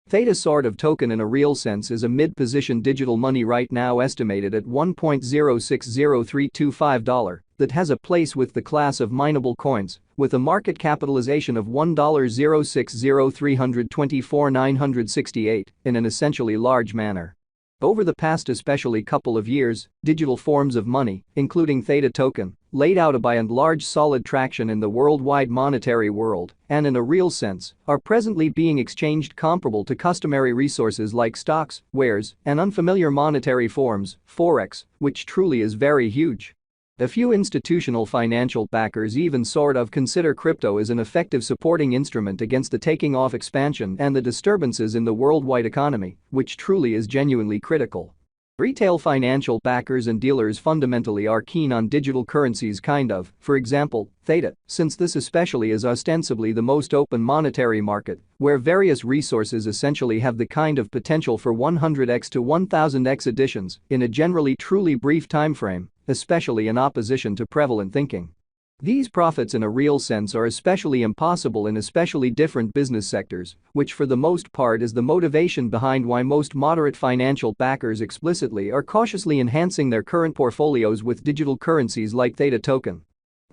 Theta sort of token in a real sense is a mid-position digital money right now estimated at $1.060325 that has a place with the class of mineable coins with a market capitalization of $1.060324,968 in an essentially large manner. Over the past especially couple of years, digital forms of money, including Theta token, laid out a by and large solid traction in the worldwide monetary world and in a real sense are presently being exchanged comparable to customary resources like stocks, wares, and unfamiliar monetary forms, forex, which truly is very huge. A few institutional financial backers even sort of consider crypto as an effective supporting instrument against the taking off expansion and the disturbances in the worldwide economy, which truly is genuinely critical. Retail financial backers and dealers fundamentally are keen on digital currencies for example, Theta, since this especially is ostensibly the most open monetary market, where various resources essentially have the kind of potential for 100x to 1000x additions in a generally truly brief timeframe, especially in opposition to prevalent thinking. These profits in a real sense are especially impossible in especially different business sectors, which for the most part is the motivation behind why most moderate financial backers explicitly are cautiously enhancing their current portfolios with digital currencies like Theta token.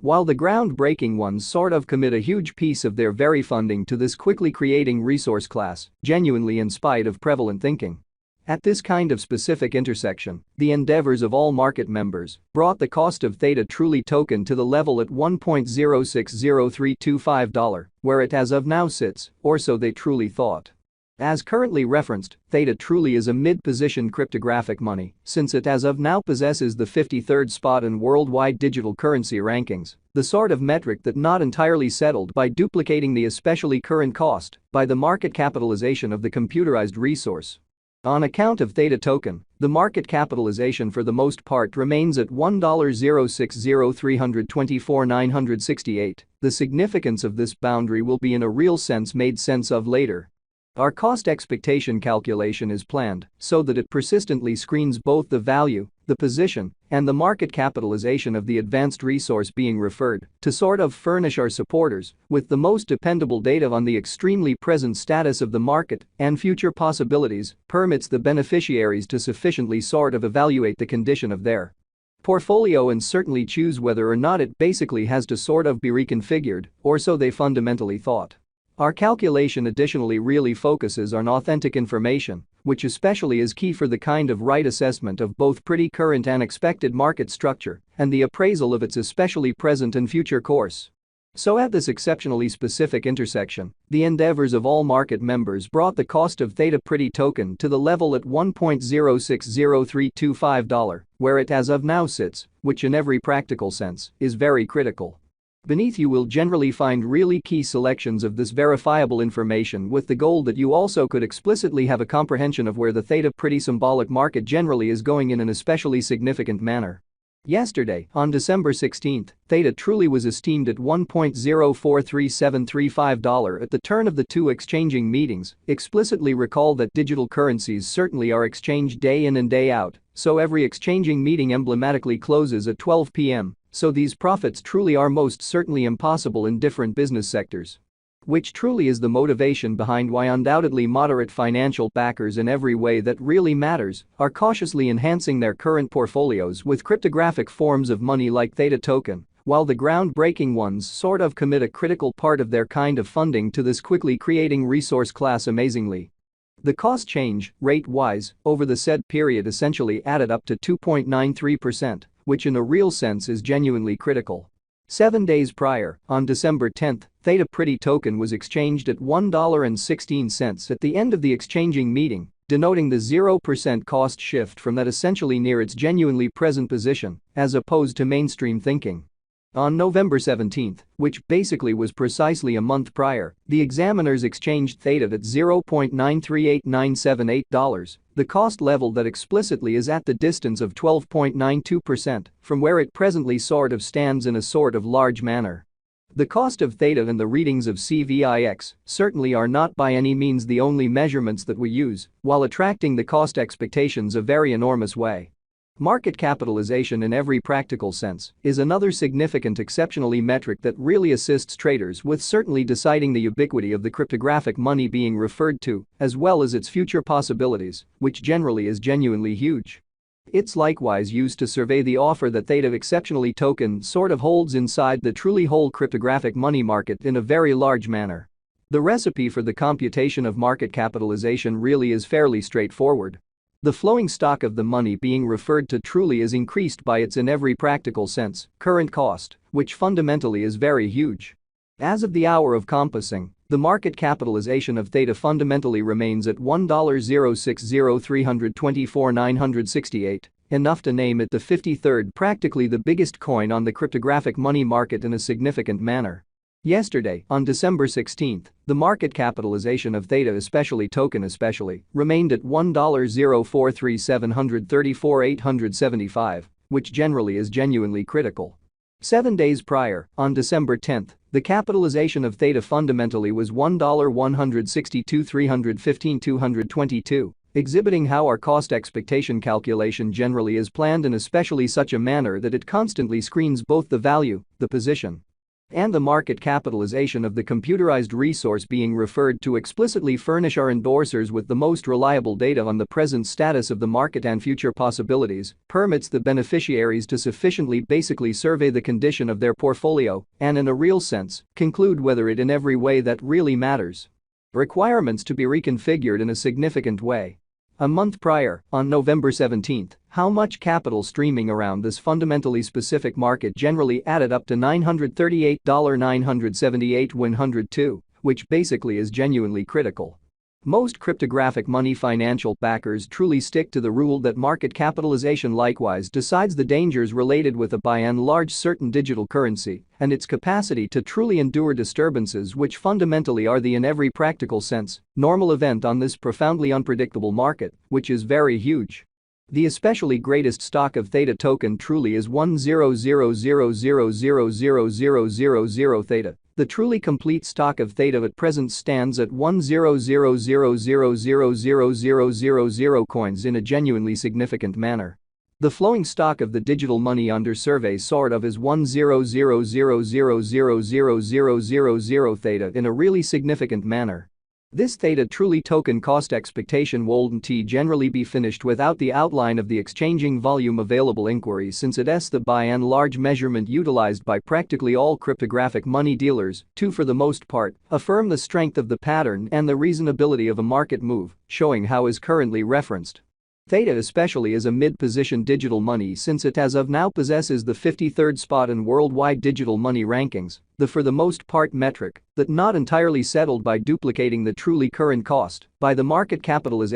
While the groundbreaking ones sort of commit a huge piece of their very funding to this quickly creating resource class, genuinely in spite of prevalent thinking. At this kind of specific intersection, the endeavors of all market members brought the cost of Theta truly token to the level at $1.060325, where it as of now sits, or so they truly thought. As currently referenced, Theta truly is a mid-position cryptographic money since it as of now possesses the 53rd spot in worldwide digital currency rankings, the sort of metric that not entirely settled by duplicating the especially current cost by the market capitalization of the computerized resource. On account of Theta token, the market capitalization for the most part remains at $1.060324,968. The significance of this boundary will be in a real sense made sense of later. Our cost expectation calculation is planned so that it persistently screens both the value, the position, and the market capitalization of the advanced resource being referred to sort of furnish our supporters with the most dependable data on the extremely present status of the market and future possibilities, permits the beneficiaries to sufficiently sort of evaluate the condition of their portfolio and certainly choose whether or not it basically has to sort of be reconfigured, or so they fundamentally thought. Our calculation additionally really focuses on authentic information, which especially is key for the kind of right assessment of both pretty current and expected market structure and the appraisal of its especially present and future course. So at this exceptionally specific intersection, the endeavors of all market members brought the cost of Theta pretty token to the level at $1.060325, where it as of now sits, which in every practical sense is very critical. Beneath you will generally find really key selections of this verifiable information with the goal that you also could explicitly have a comprehension of where the Theta pretty symbolic market generally is going in an especially significant manner. Yesterday, on December 16, Theta truly was esteemed at $1.043735 at the turn of the two exchanging meetings. Explicitly recall that digital currencies certainly are exchanged day in and day out, so every exchanging meeting emblematically closes at 12 p.m. So these profits truly are most certainly impossible in different business sectors. Which truly is the motivation behind why undoubtedly moderate financial backers in every way that really matters are cautiously enhancing their current portfolios with cryptographic forms of money like Theta token, while the groundbreaking ones sort of commit a critical part of their kind of funding to this quickly creating resource class amazingly. The cost change, rate-wise, over the said period essentially added up to 2.93%. Which in a real sense is genuinely critical. 7 days prior, on December 10, Theta pretty token was exchanged at $1.16 at the end of the exchanging meeting, denoting the 0% cost shift from that essentially near its genuinely present position, as opposed to mainstream thinking. On November 17, which basically was precisely a month prior, the examiners exchanged Theta at $0.938978, the cost level that explicitly is at the distance of 12.92% from where it presently sort of stands in a sort of large manner. The cost of Theta and the readings of CVIX certainly are not by any means the only measurements that we use while attracting the cost expectations a very enormous way. Market capitalization in every practical sense is another significant exceptionally metric that really assists traders with certainly deciding the ubiquity of the cryptographic money being referred to, as well as its future possibilities, which generally is genuinely huge. It's likewise used to survey the offer that Theta exceptionally token sort of holds inside the truly whole cryptographic money market in a very large manner. The recipe for the computation of market capitalization really is fairly straightforward. The flowing stock of the money being referred to truly is increased by its in every practical sense current cost, which fundamentally is very huge. As of the hour of compassing, the market capitalization of Theta fundamentally remains at $1,060,324,968, enough to name it the 53rd, practically the biggest coin on the cryptographic money market in a significant manner. Yesterday, on December 16, the market capitalization of Theta token remained at $1,043,734,875, which generally is genuinely critical. 7 days prior, on December 10, the capitalization of Theta fundamentally was $1,162,315,222, exhibiting how our cost expectation calculation generally is planned in especially such a manner that it constantly screens both the value, the position, and the market capitalization of the computerized resource being referred to explicitly furnish our endorsers with the most reliable data on the present status of the market and future possibilities, permits the beneficiaries to sufficiently basically survey the condition of their portfolio and in a real sense, conclude whether it in every way that really matters. Requirements to be reconfigured in a significant way. A month prior, on November 17, how much capital streaming around this fundamentally specific market generally added up to $938,978,102, which basically is genuinely critical. Most cryptographic money financial backers truly stick to the rule that market capitalization likewise decides the dangers related with a by and large certain digital currency and its capacity to truly endure disturbances, which fundamentally are the in every practical sense normal event on this profoundly unpredictable market, which is very huge. The especially greatest stock of Theta token truly is 100,000,000 Theta. The truly complete stock of Theta at present stands at 100,000,000 coins in a genuinely significant manner. The flowing stock of the digital money under survey sort of is 100,000,000 Theta in a really significant manner. This Theta truly token cost expectation wouldn't generally be finished without the outline of the exchanging volume available inquiry, since it's the by and large measurement utilized by practically all cryptographic money dealers to, for the most part, affirm the strength of the pattern and the reasonability of a market move, showing how is currently referenced. Theta especially is a mid-position digital money since it as of now possesses the 53rd spot in worldwide digital money rankings, the for the most part metric that not entirely settled by duplicating the truly current cost by the market capitalization